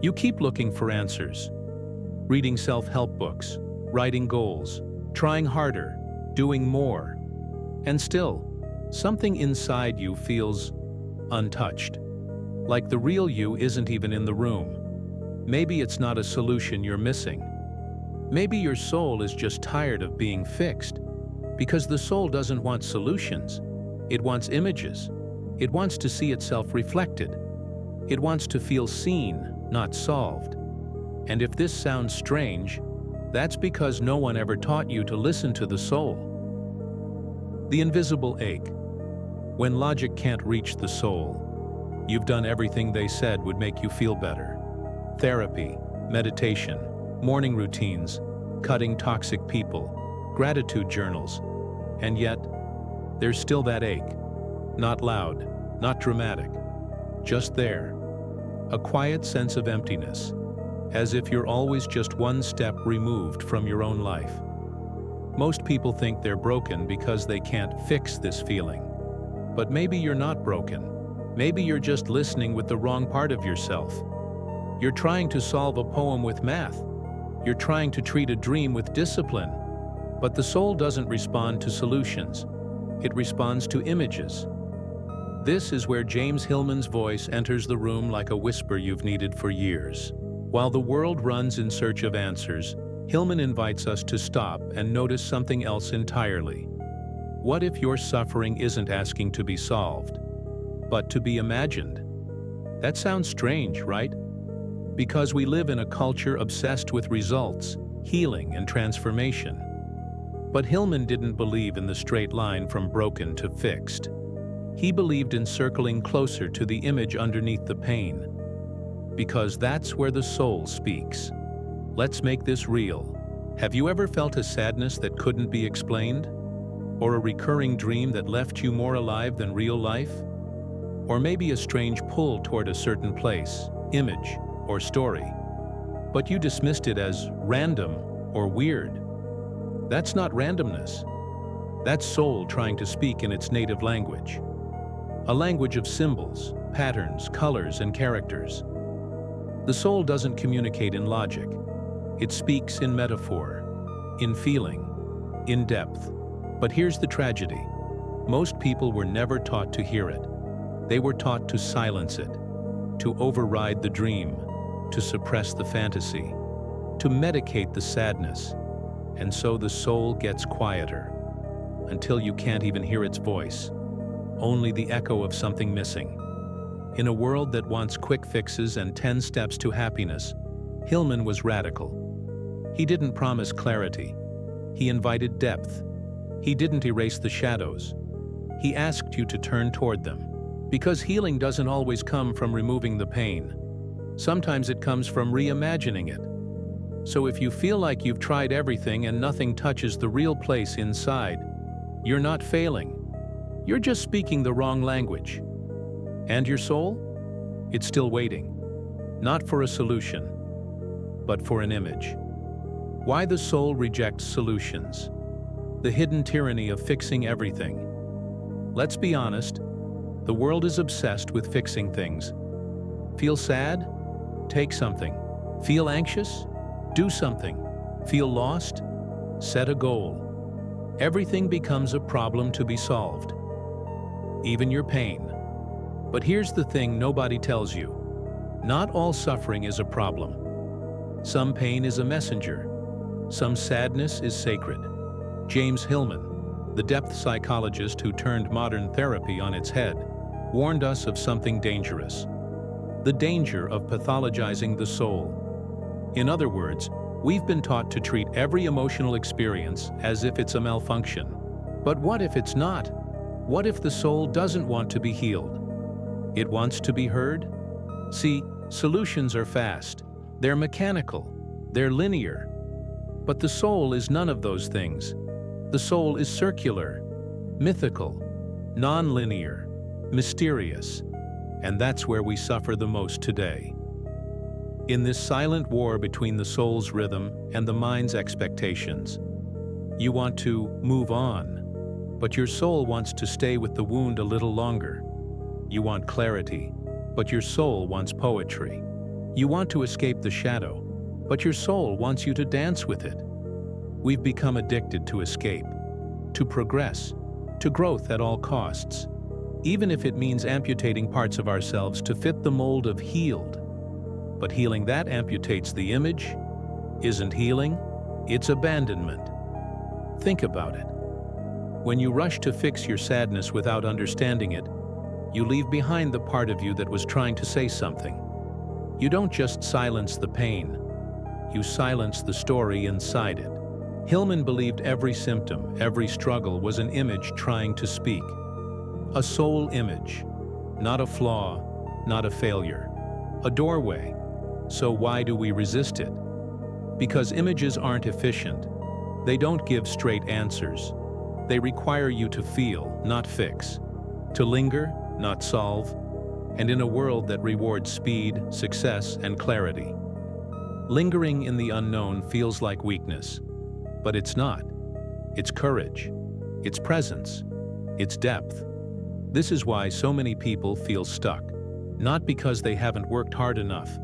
You keep looking for answers, reading self-help books, writing goals, trying harder, doing more, and still, something inside you feels untouched. Like the real you isn't even in the room. Maybe it's not a solution you're missing. Maybe your soul is just tired of being fixed. Because the soul doesn't want solutions. It wants images. It wants to see itself reflected. It wants to feel seen, not solved. And if this sounds strange, that's because no one ever taught you to listen to the soul. The invisible ache. When logic can't reach the soul, you've done everything they said would make you feel better. Therapy, meditation, morning routines, cutting toxic people, gratitude journals. And yet, there's still that ache. Not loud, not dramatic, just there. A quiet sense of emptiness, as if you're always just one step removed from your own life. Most people think they're broken because they can't fix this feeling. But maybe you're not broken. Maybe you're just listening with the wrong part of yourself. You're trying to solve a poem with math. You're trying to treat a dream with discipline. But the soul doesn't respond to solutions. It responds to images. This is where James Hillman's voice enters the room like a whisper you've needed for years. While the world runs in search of answers, Hillman invites us to stop and notice something else entirely. What if your suffering isn't asking to be solved, but to be imagined? That sounds strange, right? Because we live in a culture obsessed with results, healing, and transformation. But Hillman didn't believe in the straight line from broken to fixed. He believed in circling closer to the image underneath the pain. Because that's where the soul speaks. Let's make this real. Have you ever felt a sadness that couldn't be explained? Or a recurring dream that left you more alive than real life? Or maybe a strange pull toward a certain place, image, or story. But you dismissed it as random or weird. That's not randomness. That's soul trying to speak in its native language. A language of symbols, patterns, colors, and characters. The soul doesn't communicate in logic. It speaks in metaphor, in feeling, in depth. But here's the tragedy. Most people were never taught to hear it. They were taught to silence it, to override the dream, to suppress the fantasy, to medicate the sadness. And so the soul gets quieter, until you can't even hear its voice, only the echo of something missing. In a world that wants quick fixes and 10 steps to happiness, Hillman was radical. He didn't promise clarity. He invited depth. He didn't erase the shadows. He asked you to turn toward them. Because healing doesn't always come from removing the pain. Sometimes it comes from reimagining it. So if you feel like you've tried everything and nothing touches the real place inside, you're not failing. You're just speaking the wrong language. And your soul? It's still waiting. Not for a solution, but for an image. Why the soul rejects solutions. The hidden tyranny of fixing everything. Let's be honest, the world is obsessed with fixing things. Feel sad? Take something. Feel anxious? Do something. Feel lost? Set a goal. Everything becomes a problem to be solved. Even your pain. But here's the thing nobody tells you. Not all suffering is a problem. Some pain is a messenger. Some sadness is sacred. James Hillman, the depth psychologist who turned modern therapy on its head, warned us of something dangerous. The danger of pathologizing the soul. In other words, we've been taught to treat every emotional experience as if it's a malfunction. But what if it's not? What if the soul doesn't want to be healed? It wants to be heard? See, solutions are fast. They're mechanical. They're linear. But the soul is none of those things. The soul is circular, mythical, non-linear, mysterious. And that's where we suffer the most today. In this silent war between the soul's rhythm and the mind's expectations, you want to move on, but your soul wants to stay with the wound a little longer. You want clarity, but your soul wants poetry. You want to escape the shadow, but your soul wants you to dance with it. We've become addicted to escape, to progress, to growth at all costs, even if it means amputating parts of ourselves to fit the mold of healed. But healing that amputates the image isn't healing, it's abandonment. Think about it. When you rush to fix your sadness without understanding it, you leave behind the part of you that was trying to say something. You don't just silence the pain, you silence the story inside it. Hillman believed every symptom, every struggle was an image trying to speak. A soul image, not a flaw, not a failure, a doorway. So why do we resist it? Because images aren't efficient. They don't give straight answers. They require you to feel, not fix, to linger, not solve, and in a world that rewards speed, success, and clarity. Lingering in the unknown feels like weakness, but it's not. It's courage, it's presence, it's depth. This is why so many people feel stuck, not because they haven't worked hard enough,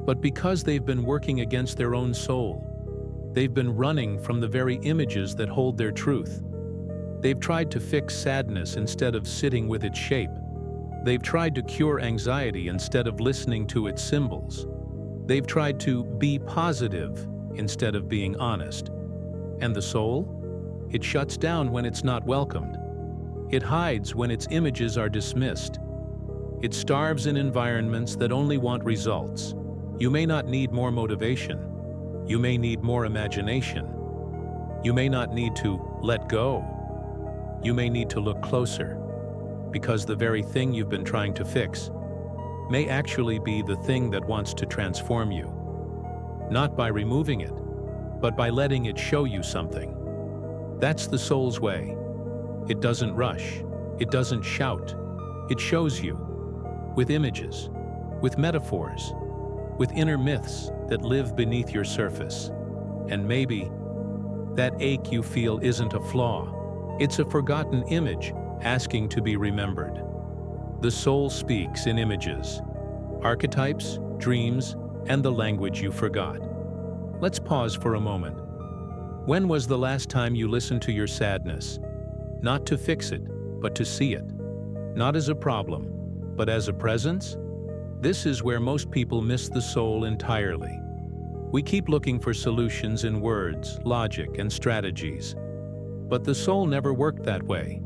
but because they've been working against their own soul. They've been running from the very images that hold their truth. They've tried to fix sadness instead of sitting with its shape. They've tried to cure anxiety instead of listening to its symbols. They've tried to be positive instead of being honest. And the soul? It shuts down when it's not welcomed. It hides when its images are dismissed. It starves in environments that only want results. You may not need more motivation. You may need more imagination. You may not need to let go. You may need to look closer, because the very thing you've been trying to fix may actually be the thing that wants to transform you. Not by removing it, but by letting it show you something. That's the soul's way. It doesn't rush. It doesn't shout. It shows you, with images, with metaphors, with inner myths that live beneath your surface. And maybe that ache you feel isn't a flaw. It's a forgotten image asking to be remembered. The soul speaks in images, archetypes, dreams, and the language you forgot. Let's pause for a moment. When was the last time you listened to your sadness? Not to fix it, but to see it. Not as a problem, but as a presence? This is where most people miss the soul entirely. We keep looking for solutions in words, logic, and strategies. But the soul never worked that way.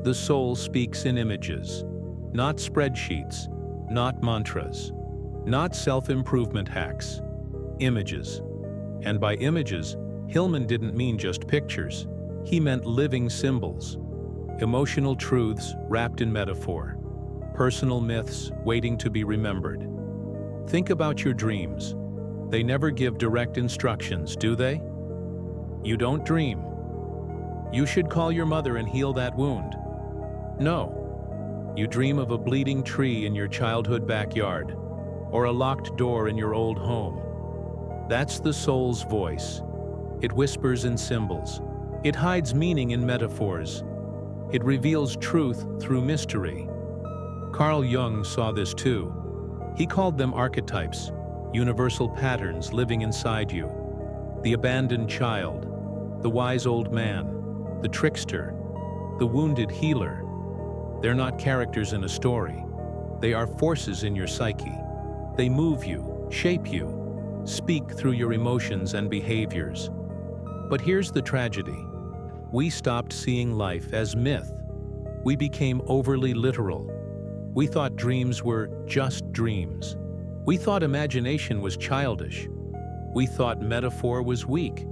The soul speaks in images, not spreadsheets, not mantras, not self-improvement hacks. Images. And by images, Hillman didn't mean just pictures. He meant living symbols, emotional truths wrapped in metaphor, personal myths waiting to be remembered. Think about your dreams. They never give direct instructions, do they? You don't dream. You should call your mother and heal that wound. No. You dream of a bleeding tree in your childhood backyard, or a locked door in your old home. That's the soul's voice. It whispers in symbols. It hides meaning in metaphors. It reveals truth through mystery. Carl Jung saw this too. He called them archetypes, universal patterns living inside you. The abandoned child, the wise old man, the trickster, the wounded healer. They're not characters in a story. They are forces in your psyche. They move you, shape you, speak through your emotions and behaviors. But here's the tragedy. We stopped seeing life as myth. We became overly literal. We thought dreams were just dreams. We thought imagination was childish. We thought metaphor was weak.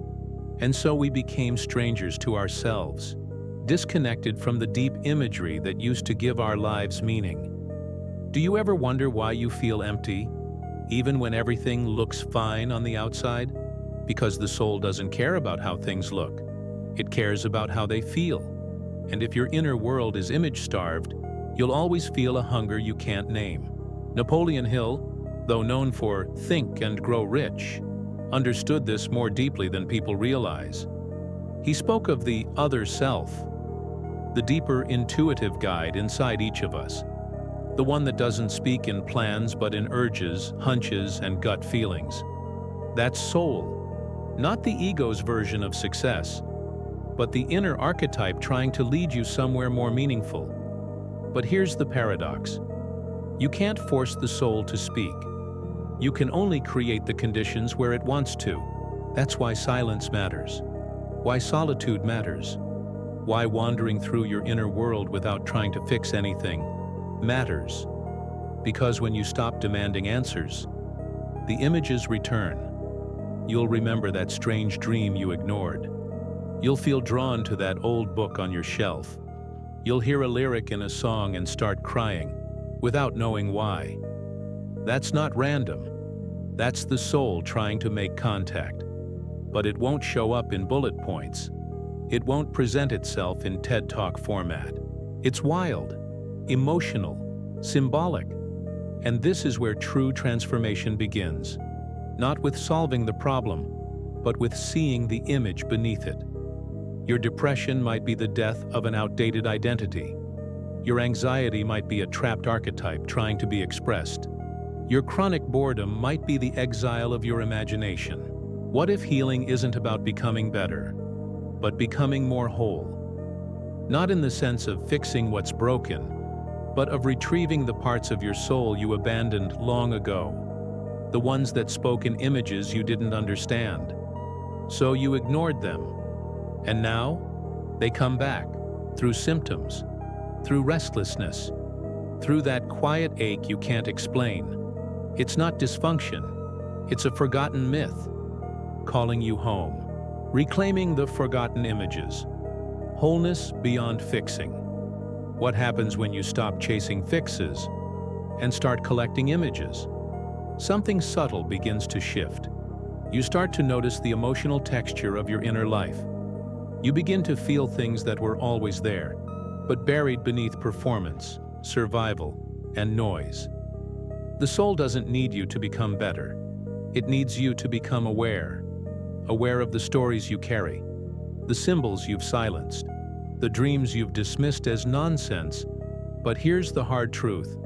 And so we became strangers to ourselves, disconnected from the deep imagery that used to give our lives meaning. Do you ever wonder why you feel empty, even when everything looks fine on the outside? Because the soul doesn't care about how things look. It cares about how they feel. And if your inner world is image-starved, you'll always feel a hunger you can't name. Napoleon Hill, though known for Think and Grow Rich, understood this more deeply than people realize. He spoke of the other self, the deeper intuitive guide inside each of us. the one that doesn't speak in plans but in urges, hunches, and gut feelings. That's soul, not the ego's version of success, but the inner archetype trying to lead you somewhere more meaningful. But here's the paradox. You can't force the soul to speak. You can only create the conditions where it wants to. That's why silence matters. Why solitude matters. Why wandering through your inner world without trying to fix anything matters. Because when you stop demanding answers, the images return. You'll remember that strange dream you ignored. You'll feel drawn to that old book on your shelf. You'll hear a lyric in a song and start crying, without knowing why. That's not random. That's the soul trying to make contact. But it won't show up in bullet points. It won't present itself in TED Talk format. It's wild, emotional, symbolic. And this is where true transformation begins. Not with solving the problem, but with seeing the image beneath it. Your depression might be the death of an outdated identity. Your anxiety might be a trapped archetype trying to be expressed. Your chronic boredom might be the exile of your imagination. What if healing isn't about becoming better, but becoming more whole? Not in the sense of fixing what's broken, but of retrieving the parts of your soul you abandoned long ago, the ones that spoke in images you didn't understand. So you ignored them. And now, they come back, through symptoms, through restlessness, through that quiet ache you can't explain. It's not dysfunction, it's a forgotten myth, calling you home, reclaiming the forgotten images. Wholeness beyond fixing. What happens when you stop chasing fixes and start collecting images? Something subtle begins to shift. You start to notice the emotional texture of your inner life. You begin to feel things that were always there, but buried beneath performance, survival, and noise. The soul doesn't need you to become better. It needs you to become aware. Aware of the stories you carry, the symbols you've silenced, the dreams you've dismissed as nonsense. But here's the hard truth.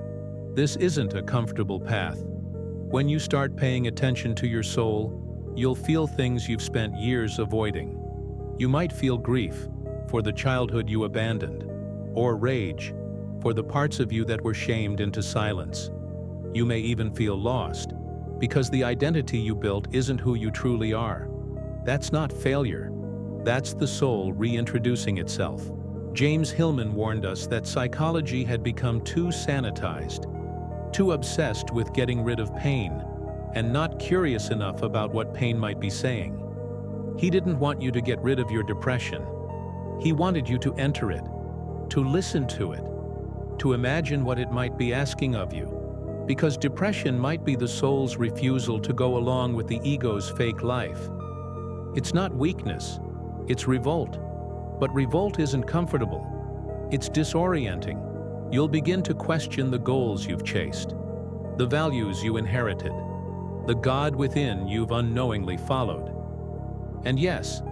This isn't a comfortable path. When you start paying attention to your soul, you'll feel things you've spent years avoiding. You might feel grief for the childhood you abandoned, or rage for the parts of you that were shamed into silence. You may even feel lost because the identity you built isn't who you truly are. That's not failure. That's the soul reintroducing itself. James Hillman warned us that psychology had become too sanitized, too obsessed with getting rid of pain, and not curious enough about what pain might be saying. He didn't want you to get rid of your depression. He wanted you to enter it, to listen to it, to imagine what it might be asking of you. Because depression might be the soul's refusal to go along with the ego's fake life. It's not weakness, it's revolt. But revolt isn't comfortable. It's disorienting. You'll begin to question the goals you've chased, the values you inherited, the God within you've unknowingly followed. And yes,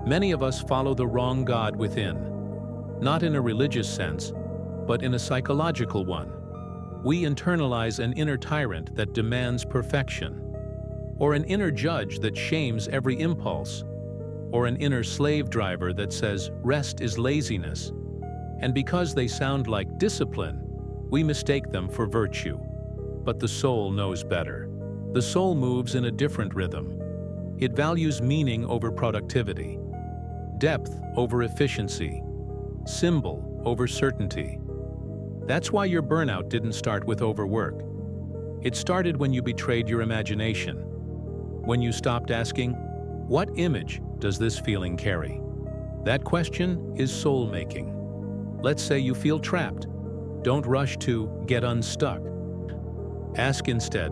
many of us follow the wrong God within, not in a religious sense, but in a psychological one. We internalize an inner tyrant that demands perfection, or an inner judge that shames every impulse, or an inner slave driver that says rest is laziness. And because they sound like discipline, we mistake them for virtue. But the soul knows better. The soul moves in a different rhythm. It values meaning over productivity, depth over efficiency, symbol over certainty. That's why your burnout didn't start with overwork. It started when you betrayed your imagination. When you stopped asking, what image does this feeling carry? That question is soul-making. Let's say you feel trapped. Don't rush to get unstuck. Ask instead,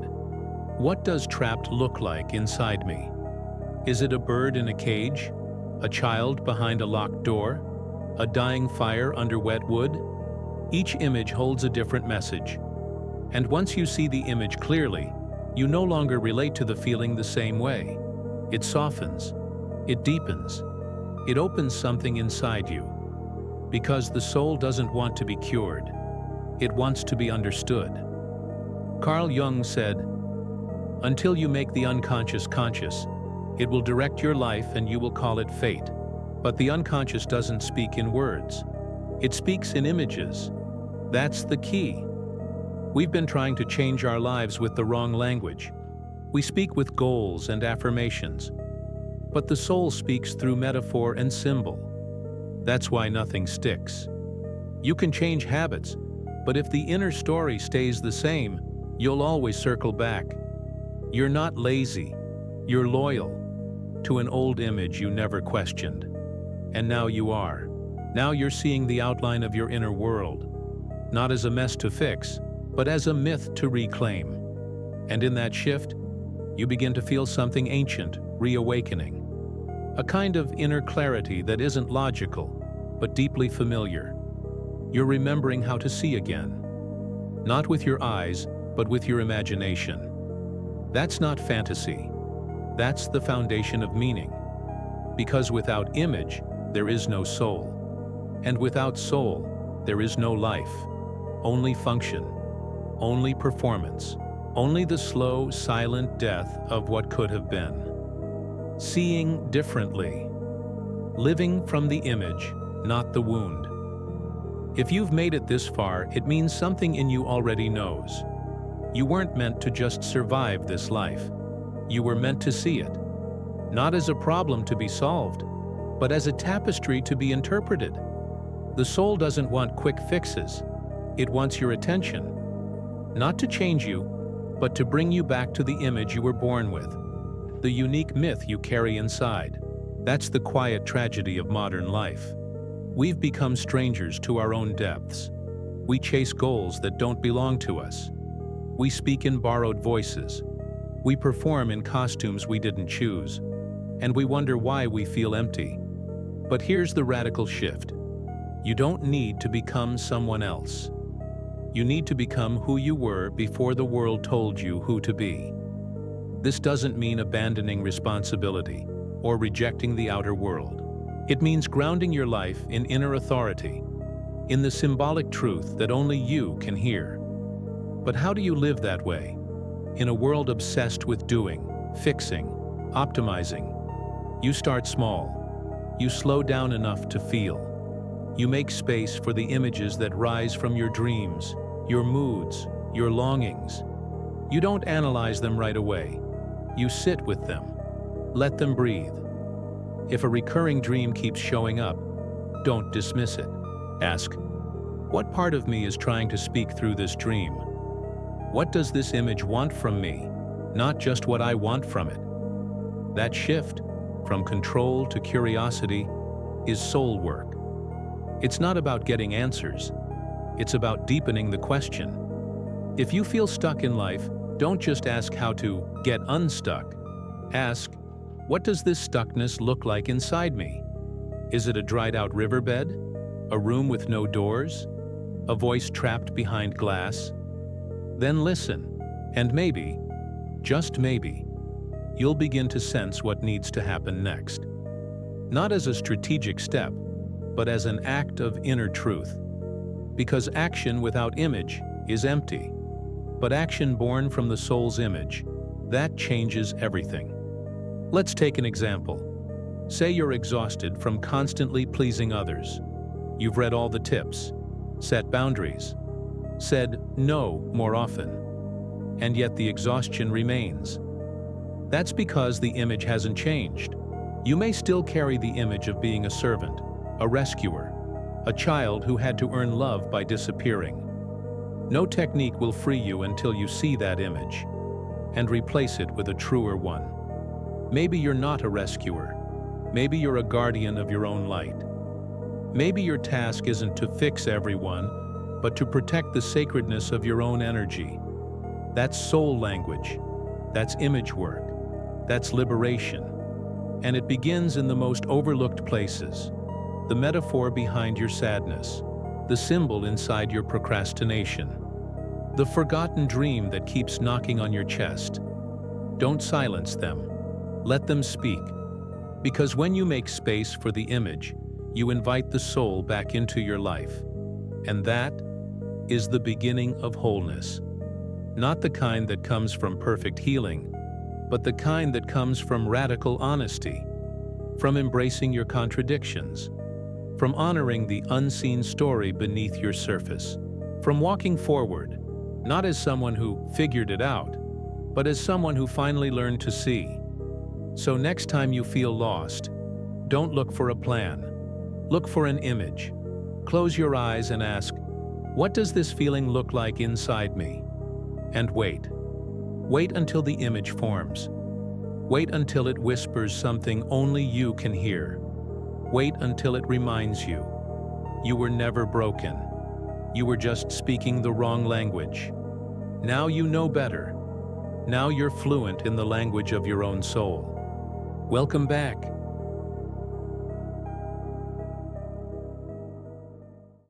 what does trapped look like inside me? Is it a bird in a cage? A child behind a locked door? A dying fire under wet wood? Each image holds a different message. And once you see the image clearly, you no longer relate to the feeling the same way. It softens. It deepens. It opens something inside you. Because the soul doesn't want to be cured. It wants to be understood. Carl Jung said, "Until you make the unconscious conscious, it will direct your life and you will call it fate." But the unconscious doesn't speak in words. It speaks in images. That's the key. We've been trying to change our lives with the wrong language. We speak with goals and affirmations, but the soul speaks through metaphor and symbol. That's why nothing sticks. You can change habits, but if the inner story stays the same, you'll always circle back. You're not lazy. You're loyal to an old image you never questioned. And now you are. Now you're seeing the outline of your inner world, not as a mess to fix, but as a myth to reclaim. And in that shift, you begin to feel something ancient reawakening. A kind of inner clarity that isn't logical, but deeply familiar. You're remembering how to see again. Not with your eyes, but with your imagination. That's not fantasy. That's the foundation of meaning. Because without image, there is no soul. And without soul, there is no life. Only function. Only performance. Only the slow, silent death of what could have been. Seeing differently. Living from the image, not the wound. If you've made it this far, it means something in you already knows. You weren't meant to just survive this life. You were meant to see it. Not as a problem to be solved, but as a tapestry to be interpreted. The soul doesn't want quick fixes. It wants your attention. Not to change you, but to bring you back to the image you were born with. The unique myth you carry inside. That's the quiet tragedy of modern life. We've become strangers to our own depths. We chase goals that don't belong to us. We speak in borrowed voices. We perform in costumes we didn't choose. And we wonder why we feel empty. But here's the radical shift. You don't need to become someone else. You need to become who you were before the world told you who to be. This doesn't mean abandoning responsibility or rejecting the outer world. It means grounding your life in inner authority, in the symbolic truth that only you can hear. But how do you live that way? In a world obsessed with doing, fixing, optimizing. You start small. You slow down enough to feel. You make space for the images that rise from your dreams, your moods, your longings. You don't analyze them right away. You sit with them. Let them breathe. If a recurring dream keeps showing up, don't dismiss it. Ask, what part of me is trying to speak through this dream? What does this image want from me, not just what I want from it? That shift, from control to curiosity, is soul work. It's not about getting answers. It's about deepening the question. If you feel stuck in life, don't just ask how to get unstuck. Ask, what does this stuckness look like inside me? Is it a dried-out riverbed? A room with no doors? A voice trapped behind glass? Then listen, and maybe, just maybe, you'll begin to sense what needs to happen next. Not as a strategic step, but as an act of inner truth. Because action without image is empty. But action born from the soul's image, that changes everything. Let's take an example. Say you're exhausted from constantly pleasing others. You've read all the tips, set boundaries, said no more often, and yet the exhaustion remains. That's because the image hasn't changed. You may still carry the image of being a servant, a rescuer, a child who had to earn love by disappearing. No technique will free you until you see that image and replace it with a truer one. Maybe you're not a rescuer. Maybe you're a guardian of your own light. Maybe your task isn't to fix everyone, but to protect the sacredness of your own energy. That's soul language. That's image work. That's liberation. And it begins in the most overlooked places. The metaphor behind your sadness. The symbol inside your procrastination. The forgotten dream that keeps knocking on your chest. Don't silence them. Let them speak. Because when you make space for the image, you invite the soul back into your life. And is the beginning of wholeness. Not the kind that comes from perfect healing, but the kind that comes from radical honesty, from embracing your contradictions, from honoring the unseen story beneath your surface, from walking forward, not as someone who figured it out, but as someone who finally learned to see. So next time you feel lost, don't look for a plan. Look for an image. Close your eyes and ask, what does this feeling look like inside me? And wait. Wait until the image forms. Wait until it whispers something only you can hear. Wait until it reminds you, you were never broken. You were just speaking the wrong language. Now you know better. Now you're fluent in the language of your own soul. Welcome back.